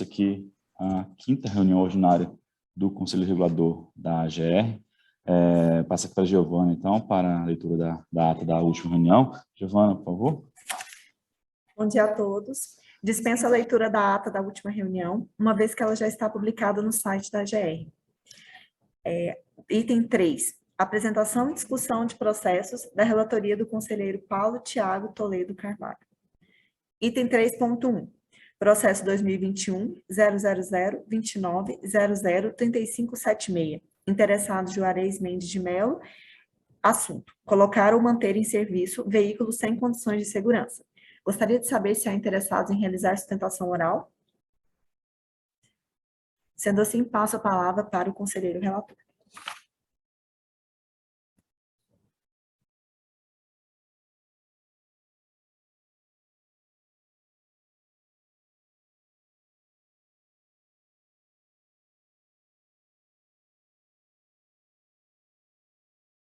aqui a quinta reunião ordinária do Conselho Regulador da AGR. Passa aqui para a Giovana, então, para a leitura da ata da última reunião. Giovana, por favor. Bom dia a todos. Dispenso a leitura da ata da última reunião, uma vez que ela já está publicada no site da AGR. Item 3. Apresentação e discussão de processos da relatoria do conselheiro Paulo Thiago Toledo Carvalho. Item 3.1. Processo 2021-000-29-00-3576. Interessado Juarez Mendes de Mello. Assunto: colocar ou manter em serviço veículos sem condições de segurança. Gostaria de saber se há interessados em realizar sustentação oral. Sendo assim, passo a palavra para o conselheiro relator.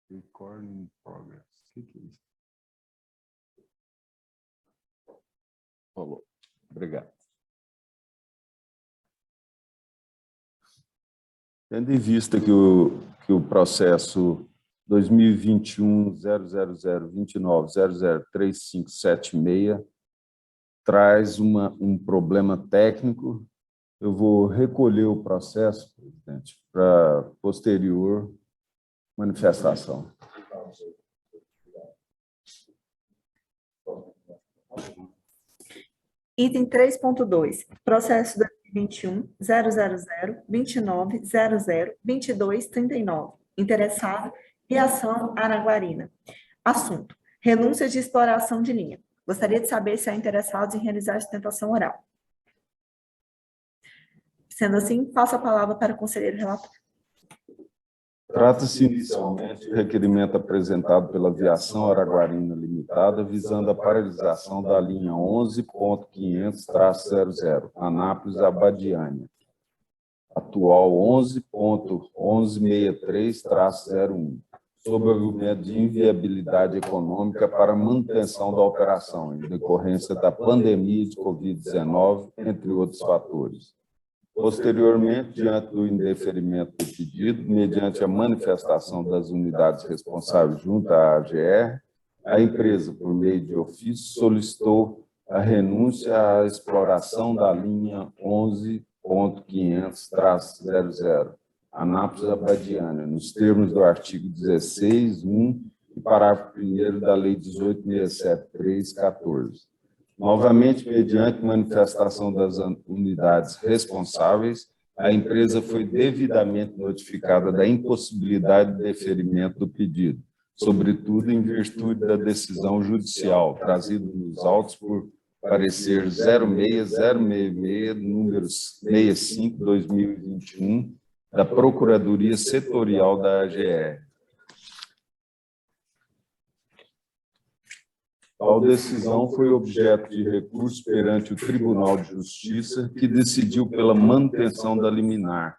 Recording in progress. O que é isso? Falou. Obrigado. Tendo em vista que o processo 2021-000-29-00-3576 traz um problema técnico, eu vou recolher o processo, presidente, para posterior manifestação. Item 3.2. Processo 2021-000-29-00-2239. Interessado, Reação Araguarina. Assunto: renúncia de exploração de linha. Gostaria de saber se há interessados em realizar sustentação oral. Sendo assim, passo a palavra para o conselheiro relator. Trata-se inicialmente do requerimento apresentado pela Viação Araguarina Limitada, visando a paralisação da linha 11.500-00, Anápolis a Abadiânia, atual 11.1163-01, sob o argumento de inviabilidade econômica para a manutenção da operação, em decorrência da pandemia de Covid-19, entre outros fatores. Posteriormente, diante do indeferimento do pedido, mediante a manifestação das unidades responsáveis junto à AGR, a empresa, por meio de ofício, solicitou a renúncia à exploração da linha 11.500-00, Anápolis Abadiânia, nos termos do artigo 16.1 e parágrafo 1º da Lei 18.673/14. Novamente, mediante manifestação das unidades responsáveis, a empresa foi devidamente notificada da impossibilidade de deferimento do pedido, sobretudo em virtude da decisão judicial, trazida nos autos por parecer 06066, número 65/2021, da Procuradoria Setorial da AGR. Tal decisão foi objeto de recurso perante o Tribunal de Justiça, que decidiu pela manutenção da liminar,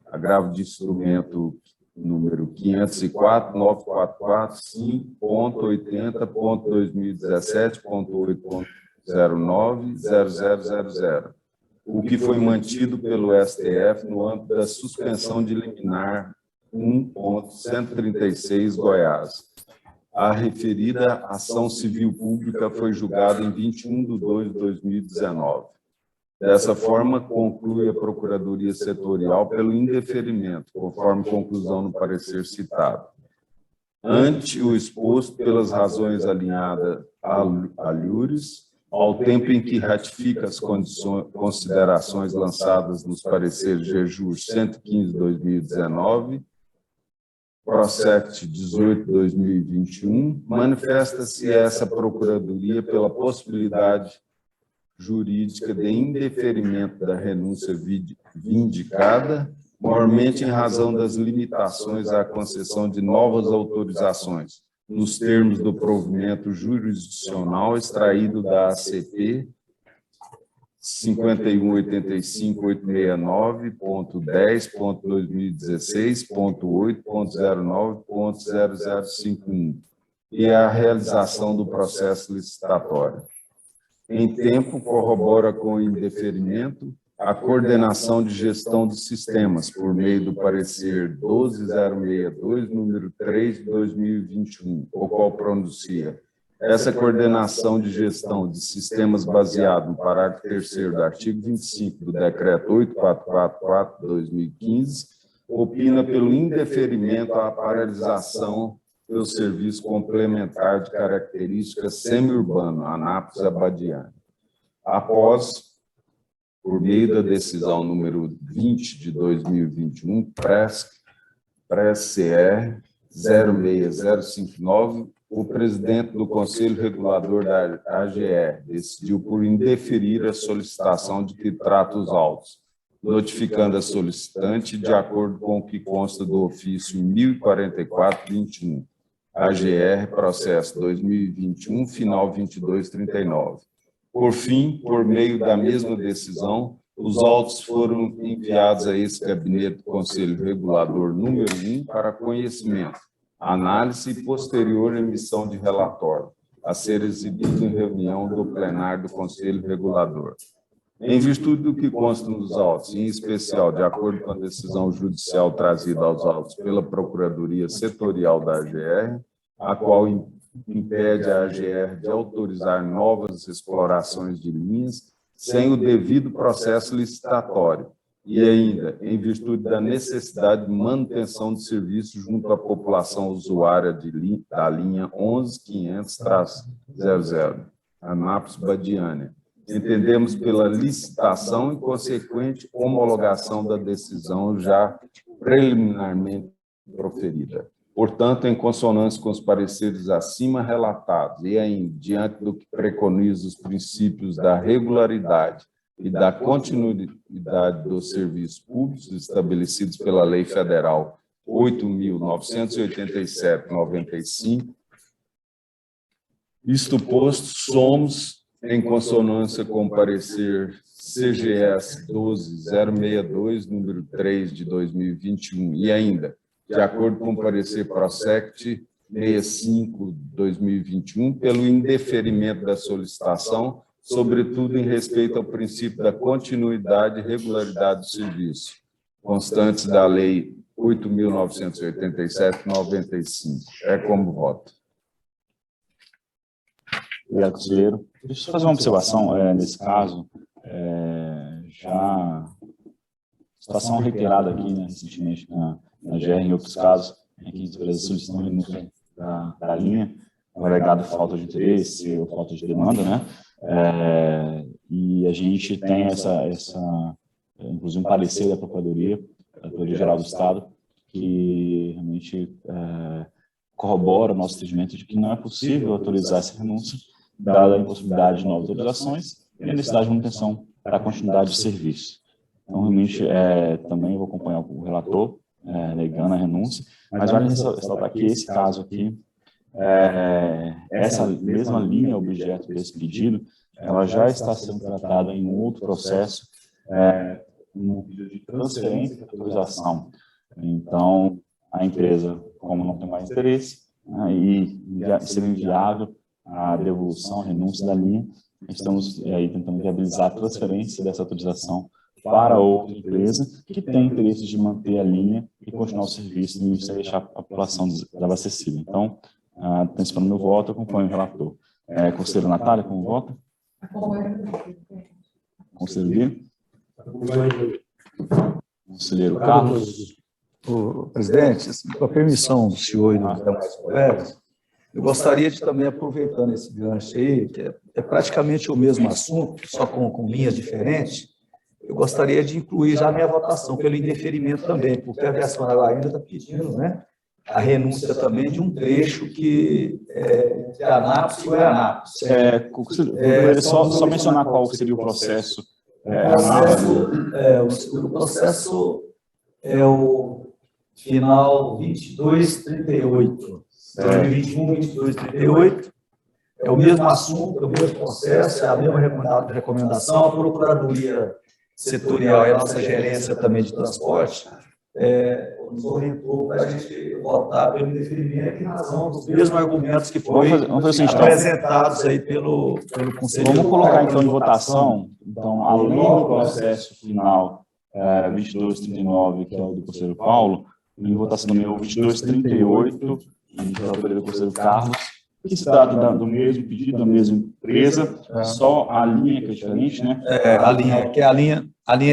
agravo de instrumento número 504.945.2017.8.09.0000, o que foi mantido pelo STF no âmbito da suspensão de liminar 1.136, Goiás. A referida ação civil pública foi julgada em 21/2/2019. Dessa forma, conclui a Procuradoria Setorial pelo indeferimento, conforme conclusão no parecer citado. Ante o exposto pelas razões alinhadas a Lures, ao tempo em que ratifica as considerações lançadas nos pareceres GEJUR 115/2019, Procect 18/2021, manifesta-se essa Procuradoria pela possibilidade jurídica de indeferimento da renúncia vindicada, maiormente em razão das limitações à concessão de novas autorizações, nos termos do provimento jurisdicional extraído da ACP 51.85.869.10.2016.8.09.0051 e a realização do processo licitatório. Em tempo, corrobora com o indeferimento a coordenação de gestão de sistemas, por meio do parecer 12062, número 3 de 2021, o qual pronuncia: essa coordenação de gestão de sistemas baseado no parágrafo 3º do artigo 25 do Decreto 8444/2015, opina pelo indeferimento à paralisação do serviço complementar de características semi-urbano, Anápolis Abadiânia. Após, por meio da decisão número 20 de 2021, PRES-CR 06059, o presidente do Conselho Regulador da AGR decidiu por indeferir a solicitação de que trata os autos, notificando a solicitante de acordo com o que consta do ofício 1044/21, AGR, processo 2021, final 2239. Por fim, por meio da mesma decisão, os autos foram enviados a esse gabinete do Conselho Regulador número 1 para conhecimento, análise e posterior emissão de relatório, a ser exibido em reunião do plenário do Conselho Regulador. Em virtude do que consta nos autos, em especial de acordo com a decisão judicial trazida aos autos pela Procuradoria Setorial da AGR, a qual impede a AGR de autorizar novas explorações de linhas sem o devido processo licitatório, e ainda, em virtude da necessidade de manutenção de serviço junto à população usuária da linha 11500-00, Anápolis Abadiânia. Entendemos pela licitação e consequente homologação da decisão já preliminarmente proferida. Portanto, em consonância com os pareceres acima relatados e ainda diante do que preconiza os princípios da regularidade e da continuidade dos serviços públicos estabelecidos pela Lei Federal 8.987/95, isto posto, somos, em consonância com o parecer CGS 12062, número 3 de 2021, e ainda, de acordo com o parecer PROSECT 65/2021, pelo indeferimento da solicitação, sobretudo em respeito ao princípio da continuidade e regularidade do serviço, constantes da Lei 8.987/95. É como voto. Obrigado, conselheiro. Deixa eu fazer uma observação, nesse caso, já situação reiterada aqui, né, recentemente na GR, em outros casos, em que as empresas solicitam renúncia da linha, alegado falta de interesse ou falta de demanda, né? E a gente tem inclusive um parecer da Procuradoria-Geral do Estado, que realmente corrobora o nosso entendimento de que não é possível autorizar essa renúncia, dada a impossibilidade de novas autorizações e a necessidade de manutenção da continuidade de serviço. Então, realmente, também vou acompanhar o relator, negando a renúncia, mas vale ressaltar que esse caso aqui, essa mesma linha objeto desse pedido, ela já está sendo tratada em um outro processo, um pedido de transferência de autorização. Então, a empresa, como não tem mais interesse, e sendo inviável a devolução, a renúncia da linha, estamos aí tentando viabilizar a transferência dessa autorização para outra empresa que tem interesse de manter a linha e continuar o serviço e deixar a população desabastecida. Então, antecipando meu voto, eu acompanho o relator. Conselheiro Natália, como vota? Conselheiro Bia? Conselheiro Carlos? Presidente, com a permissão do senhor e dos demais colegas, eu gostaria de também, aproveitando esse gancho aí, que é praticamente o mesmo assunto, só com linhas diferentes, eu gostaria de incluir já a minha votação pelo indeferimento também, porque a versão ainda está pedindo, né, a renúncia também de um trecho que é de Anápolis e Goianápolis. Só mencionar qual seria o processo. O processo é o final 2238. 2021-2238, é o mesmo assunto, é o mesmo processo, é a mesma recomendação. A Procuradoria Setorial e a nossa gerência também de transporte nos orientou para a gente votar pelo indeferimento em razão dos mesmos argumentos que foram Vamos fazer o seguinte, então. apresentados aí pelo conselheiro. Vamos colocar, então, em votação, então, além do processo final 2239, que é o do conselheiro Paulo, em votação também o 2238, da autoria do conselheiro Carlos, que se trata do mesmo pedido, da mesma empresa, só a linha que é diferente, né? A linha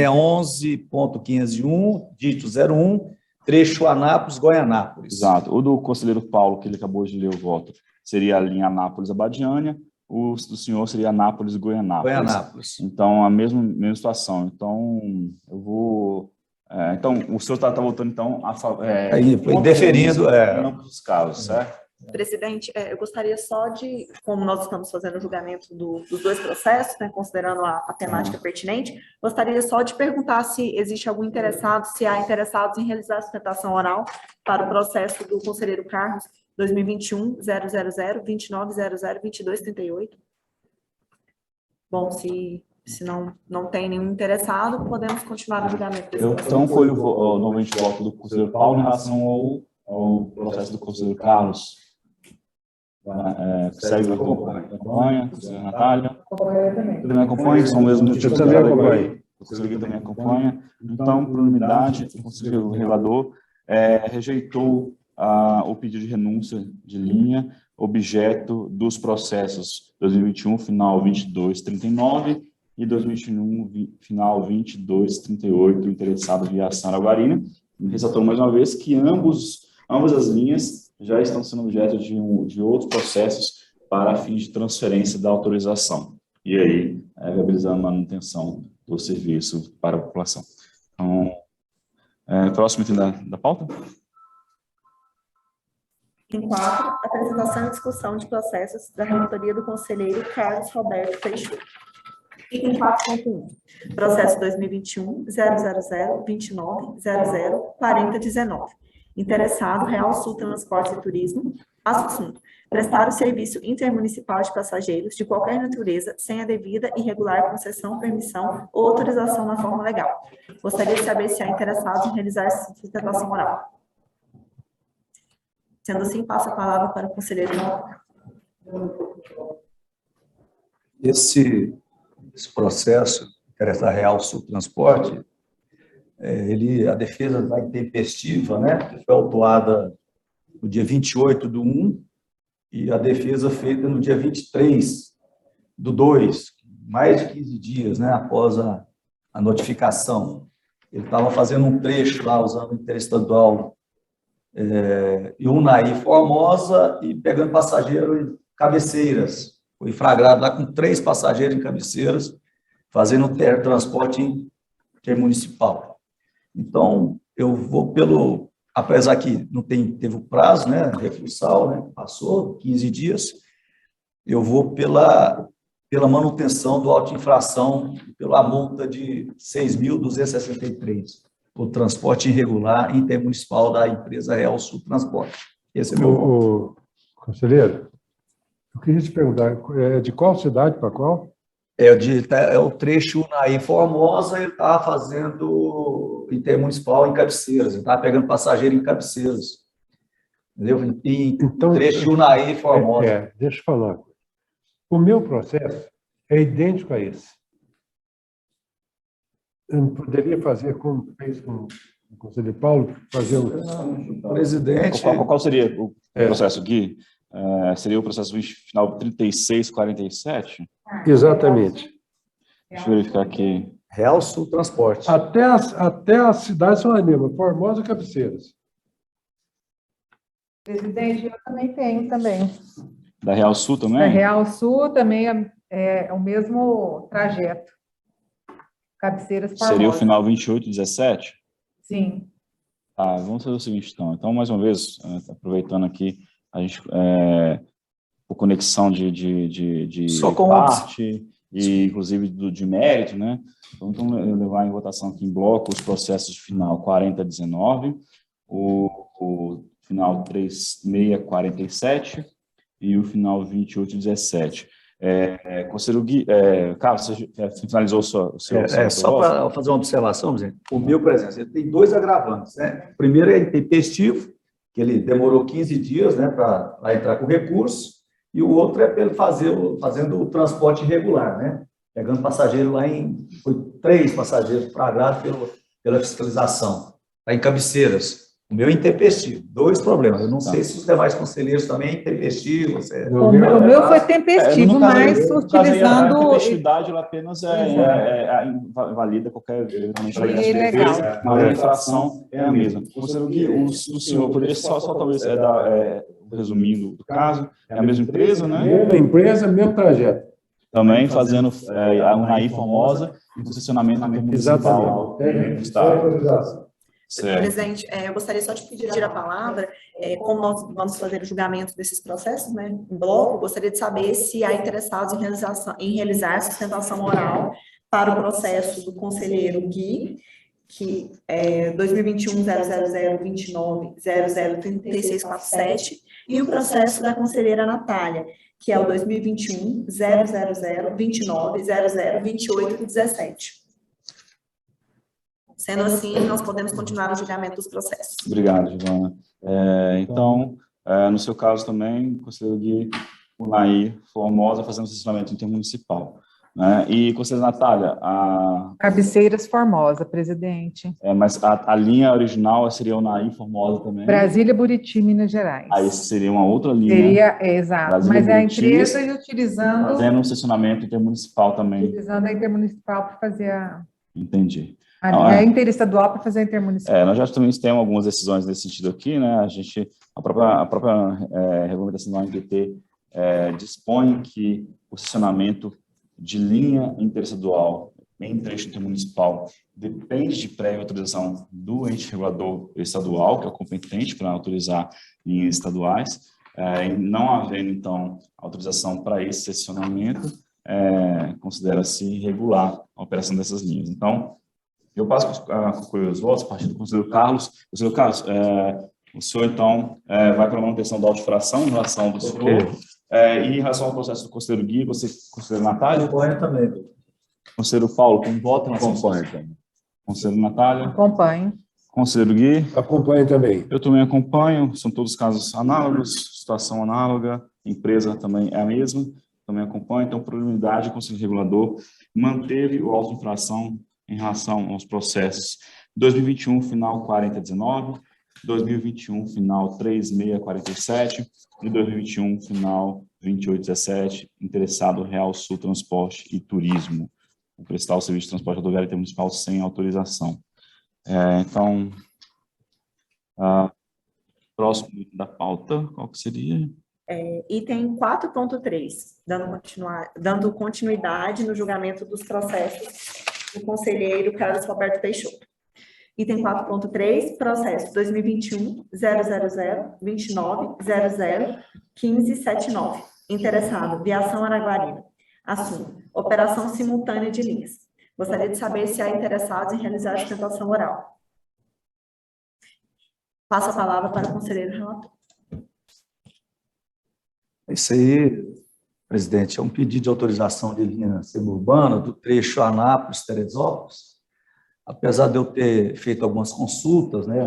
é 11.501, dígito 01, trecho Anápolis-Goianápolis. Exato. O do conselheiro Paulo, que ele acabou de ler o voto, seria a linha Anápolis-Abadiânia, o do senhor seria Anápolis-Goianápolis. Então, a mesma situação. Então, eu vou... então, o senhor está votando, então, a favor... deferindo... Em ambos os casos, certo? Presidente, eu gostaria só de, como nós estamos fazendo o julgamento dos dois processos, né, considerando a temática pertinente, gostaria só de perguntar se existe algum interessado, se há interessados em realizar a sustentação oral para o processo do conselheiro Carlos 2021-000-2900-2238. Bom, se não tem nenhum interessado, podemos continuar o julgamento desse processo. Então, foi o novamente voto do conselheiro Paulo em relação ao processo do conselheiro Carlos. Segue a acompanha, a Natália. Também acompanha, são mesmo Eu também acompanho. O conselheiro também acompanha. Então, por unanimidade, o conselheiro relator rejeitou o pedido de renúncia de linha, objeto dos processos 2021, final 2239 e 2021, final 2238, interessado via ação Araguarina. Ressaltou mais uma vez que ambas as linhas já estão sendo objeto de outros processos para fins de transferência da autorização. E aí, viabilizando a manutenção do serviço para a população. Então, próximo item da pauta. Item 4, apresentação e discussão de processos da relatoria do conselheiro Carlos Roberto Peixoto. Item 4.1, processo 2021-000-29-00-4019. Interessado, Real Sul Transportes e Turismo. Assunto: prestar o serviço intermunicipal de passageiros de qualquer natureza sem a devida e regular concessão, permissão ou autorização na forma legal. Gostaria de saber se há interessados em realizar sustentação oral. Sendo assim, passo a palavra para o conselheiro. Esse processo, interessar Real Sul Transporte, a defesa da intempestiva, né, que foi autuada no dia 28/1, e a defesa feita no dia 23/2, mais de 15 dias, né, após a notificação. Ele estava fazendo um trecho lá, usando o interestadual Iunaí Formosa, e pegando passageiro em Cabeceiras. Foi flagrado lá com 3 passageiros em Cabeceiras, fazendo transporte intermunicipal. Então, eu vou apesar que não teve o prazo, né, recursal, né, passou 15 dias, eu vou pela manutenção do auto de infração, pela multa de 6.263, por transporte irregular intermunicipal da empresa Real Sul Transporte. Esse é meu Conselheiro, eu queria te perguntar, de qual cidade para qual? É o trecho Iunaí Formosa, ele estava fazendo intermunicipal em Cabeceiras, ele estava pegando passageiro em Cabeceiras, entendeu? Então, trecho Iunaí Formosa. Deixa eu falar uma coisa. O meu processo é idêntico a esse. Eu não poderia fazer como fez com o conselheiro Paulo, fazer o presidente... Qual seria o processo aqui? Seria o processo final 3647? Exatamente. Deixa eu verificar aqui. Real Sul Transporte. Até as cidades são as mesmas, Formosa e Cabeceiras. Presidente, eu também tenho também. Da Real Sul também? Da Real Sul também é o mesmo trajeto. Cabeceiras Formosa. Seria o final 2817? Sim. Tá, vamos fazer o seguinte, então. Então, mais uma vez, aproveitando aqui, a gente, por conexão de Só com parte, e inclusive de mérito, né? Então, eu levar em votação aqui em bloco os processos de final 4019, o final 3647 e o final 2817. Conselheiro Gui, Carlos, você finalizou o seu Só voto? para fazer uma observação, presidente, o meu, por exemplo, ele tem dois agravantes, né? O primeiro é intempestivo, que ele demorou 15 dias, né, para entrar com recurso, e o outro é para ele fazendo o transporte irregular, né? Pegando passageiro foi 3 passageiros flagrados pela fiscalização, lá em Cabeceiras. O meu é intempestivo, 2 problemas. Eu não sei se os demais conselheiros também é intempestivo. O meu foi tempestivo, mas utilizando... A tempestividade ela apenas invalida qualquer ilegal. mas a infração é a mesma. Conselheiro Gui, o senhor poderia só talvez resumindo do caso, é a mesma empresa, né? Mesma empresa, mesmo trajeto. Também fazendo a Unaí Formosa e concessionamento municipal do Estado. Certo. Presidente, eu gostaria só de pedir a palavra, como nós vamos fazer o julgamento desses processos, né, em bloco, gostaria de saber se há interessados em realizar sustentação oral para o processo do conselheiro Gui, que é 2021-00029-003647, e o processo da conselheira Natália, que é o 2021-00029-002817. Sendo assim, nós podemos continuar o julgamento dos processos. Obrigado, Giovana. Então, no seu caso também, conselheiro Gui, Unaí Formosa fazendo assessoramento intermunicipal. Né? E, conselheira Natália, Cabeceiras Formosa, presidente. Mas a linha original seria Unaí Formosa também? Brasília, Buriti, Minas Gerais. Aí seria uma outra linha. Exato. Brasília, mas é a Buriti, empresa utilizando... Fazendo um assessoramento intermunicipal também. Utilizando a intermunicipal para fazer a... Entendi. A interestadual para fazer a intermunicipal. Nós já também temos algumas decisões nesse sentido aqui, né? A própria regulamentação da ANBT dispõe que o funcionamento de linha interestadual em trecho intermunicipal depende de prévia autorização do ente regulador estadual, que é o competente para autorizar linhas estaduais, e não havendo, então, autorização para esse seccionamento, considera-se irregular a operação dessas linhas. Então, eu passo a concluir os votos a partir do conselheiro Carlos. Conselheiro Carlos, o senhor, então, vai para a manutenção da auto-infração em relação do senhor, e em relação ao processo do conselheiro Gui, você, conselheiro Natália? Acompanho também. Conselheiro Paulo, como vota? Acompanho também. Conselheiro Natália? Acompanho. Conselheiro Gui? Acompanho também. Eu também acompanho, são todos casos análogos, situação análoga, empresa também é a mesma, também acompanho. Então, por unanimidade, o Conselho Regulador manteve o auto-infração em relação aos processos 2021, final 4019, 2021, final 3647 e 2021, final 2817, interessado Real Sul Transporte e Turismo, o prestar o serviço de transporte rodoviário intermunicipal sem autorização. Então, próximo da pauta, qual que seria? Item 4.3, dando continuidade no julgamento dos processos do conselheiro Carlos Roberto Peixoto. Item 4.3, processo 2021-000-29-00-1579. Interessado, Viação Araguarina. Assunto, operação simultânea de linhas. Gostaria de saber se há interessados em realizar a sustentação oral. Passo a palavra para o conselheiro relator. Isso aí, presidente, é um pedido de autorização de linha semi-urbana do trecho Anápolis-Teresópolis. Apesar de eu ter feito algumas consultas, né,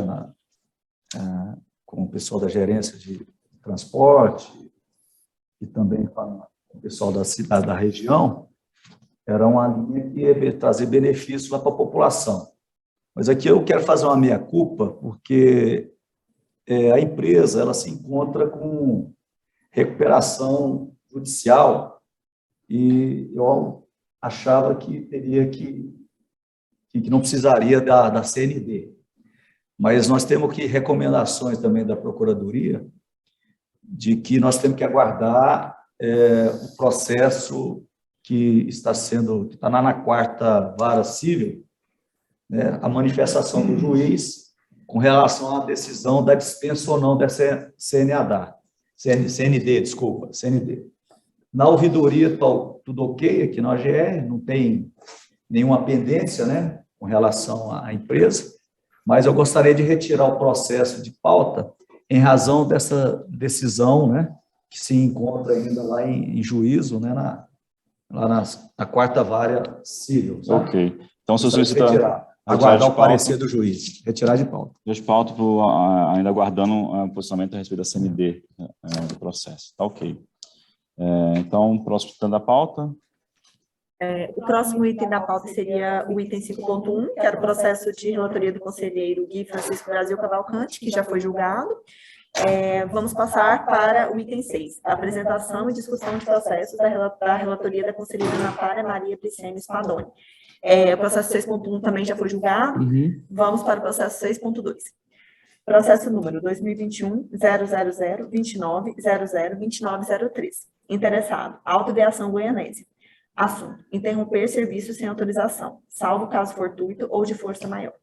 com o pessoal da gerência de transporte e também com o pessoal da cidade, da região, era uma linha que ia trazer benefícios lá para a população. Mas aqui eu quero fazer uma meia-culpa, porque a empresa ela se encontra com recuperação judicial e eu achava que teria que não precisaria da CND. Mas nós temos aqui recomendações também da Procuradoria de que nós temos que aguardar o processo que está na quarta vara civil, né, a manifestação do juiz com relação à decisão da dispensa ou não dessa CND. Na ouvidoria, tudo ok aqui na OGR, não tem nenhuma pendência, né, com relação à empresa, mas eu gostaria de retirar o processo de pauta em razão dessa decisão, né, que se encontra ainda lá em juízo, né, lá na quarta vara civil. Sabe? Ok. Então, se eu solicitar... Retirar. Aguardar o parecer do juiz. Retirar de pauta. De pauta, ainda aguardando o posicionamento a respeito da CND do processo. Tá ok. Então, próximo item da pauta. O próximo item da pauta seria o item 5.1, que era o processo de relatoria do conselheiro Gui Francisco Brasil Cavalcante, que já foi julgado. Vamos passar para o item 6, a apresentação e discussão de processos da relatoria da conselheira Natália Maria Bricene Spadoni. O processo 6.1 também já foi julgado. Vamos para o processo 6.2. Processo número 2021-000-2900-2903. Interessado, autoviação goianésia. Assunto, interromper serviço sem autorização, salvo caso fortuito ou de força maior.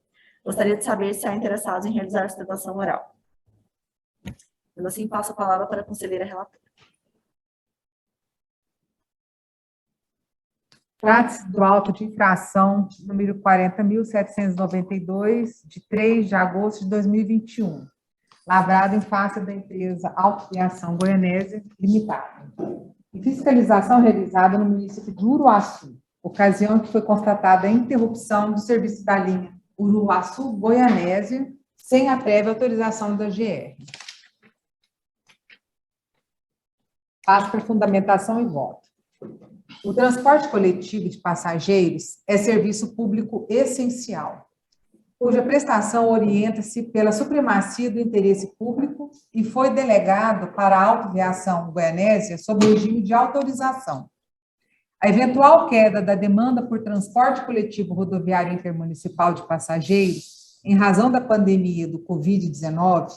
Gostaria de saber se há interessados em realizar sustentação oral. Sendo assim, passo a palavra para a conselheira relatora. Trata-se do auto de infração número 40.792, de 3 de agosto de 2021, lavrado em face da empresa Autoviação Goianésia Limitada. E fiscalização realizada no município de Uruaçu, ocasião em que foi constatada a interrupção do serviço da linha Uruaçu-Goianésia, sem a prévia autorização da GR. Passo para fundamentação e voto. O transporte coletivo de passageiros é serviço público essencial, cuja prestação orienta-se pela supremacia do interesse público e foi delegado para a Autoviação Goianésia sob regime de autorização. A eventual queda da demanda por transporte coletivo rodoviário intermunicipal de passageiros, em razão da pandemia do Covid-19,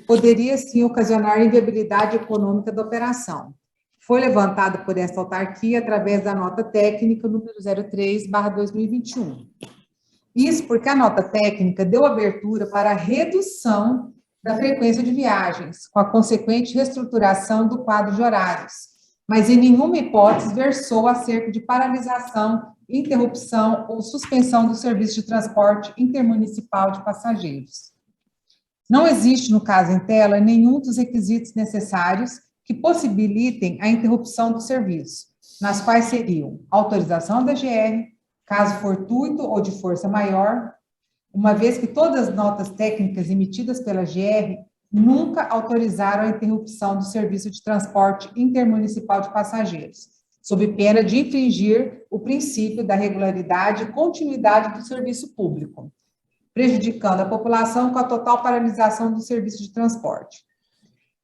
poderia, sim, ocasionar inviabilidade econômica da operação. Foi levantado por esta autarquia através da nota técnica número 03/2021. Isso porque a nota técnica deu abertura para a redução da frequência de viagens, com a consequente reestruturação do quadro de horários, mas em nenhuma hipótese versou acerca de paralisação, interrupção ou suspensão do serviço de transporte intermunicipal de passageiros. Não existe, no caso em tela, nenhum dos requisitos necessários que possibilitem a interrupção do serviço, nas quais seriam autorização da GR, caso fortuito ou de força maior, uma vez que todas as notas técnicas emitidas pela GR nunca autorizaram a interrupção do serviço de transporte intermunicipal de passageiros, sob pena de infringir o princípio da regularidade e continuidade do serviço público, prejudicando a população com a total paralisação do serviço de transporte.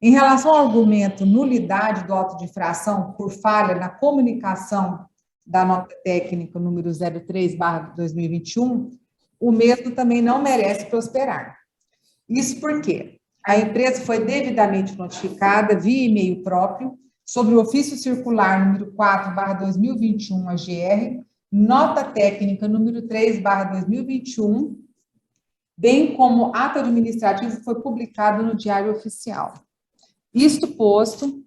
Em relação ao argumento nulidade do auto de infração por falha na comunicação da nota técnica número 03/2021, o mesmo também não merece prosperar. Isso porque a empresa foi devidamente notificada via e-mail próprio sobre o ofício circular número 4/2021 AGR, nota técnica número 3/2021, bem como ato administrativo que foi publicado no Diário Oficial. Isto posto,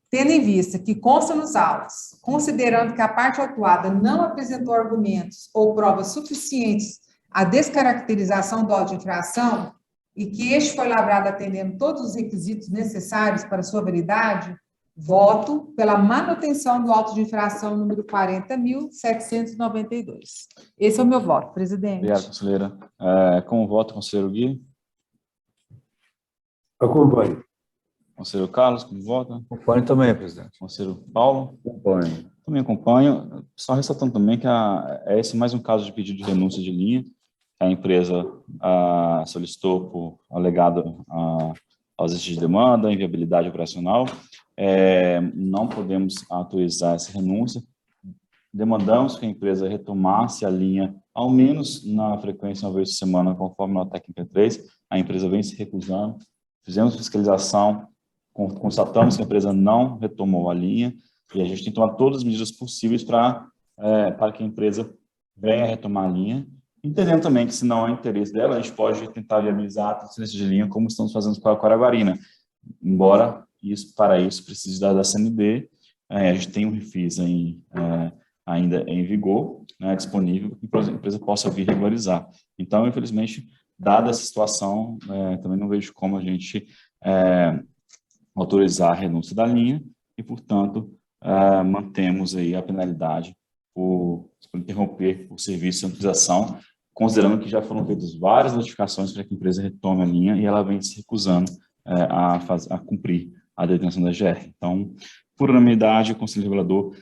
tendo em vista que consta nos autos, considerando que a parte autuada não apresentou argumentos ou provas suficientes à descaracterização do auto de infração e que este foi lavrado atendendo todos os requisitos necessários para sua validade, voto pela manutenção do auto de infração número 40.792. Esse é o meu voto, presidente. Obrigado, conselheira. Com o voto, conselheiro Gui. Acompanho. Conselheiro Carlos, como vota? Acompanho também, presidente. Conselheiro Paulo? Acompanho. Também acompanho. Só ressaltando também que esse é mais um caso de pedido de renúncia de linha. A empresa solicitou por alegado ausência de demanda, inviabilidade operacional. Não podemos autorizar essa renúncia. Demandamos que a empresa retomasse a linha, ao menos na frequência uma vez por semana, conforme a nota técnica 3. A empresa vem se recusando. Fizemos fiscalização, constatamos que a empresa não retomou a linha e a gente tem que tomar todas as medidas possíveis para que a empresa venha retomar a linha, entendendo também que, se não há interesse dela, a gente pode tentar viabilizar a transferência de linha, como estamos fazendo com a Coraguarina, embora para isso precise da CND. A gente tem um refis ainda em vigor, disponível, para que a empresa possa vir regularizar. Então, infelizmente, dada essa situação, também não vejo como a gente autorizar a renúncia da linha e, portanto, mantemos aí a penalidade por interromper o serviço de sanitização, considerando que já foram feitas várias notificações para que a empresa retome a linha e ela vem se recusando a cumprir a detenção da GR. Então, por unanimidade, o Conselho Regulador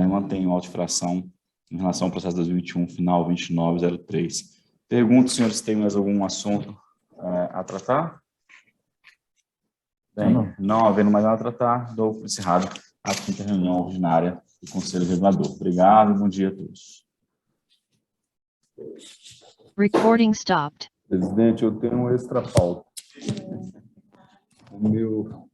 mantém a auto-infração em relação ao processo 2021, final 2903. Pergunto, senhores, se tem mais algum assunto a tratar? Bem, não havendo mais nada a tratar, dou por encerrado a 5ª reunião ordinária do Conselho Regulador. Obrigado e bom dia a todos. Recording stopped. Presidente, eu tenho um extra pauta. O meu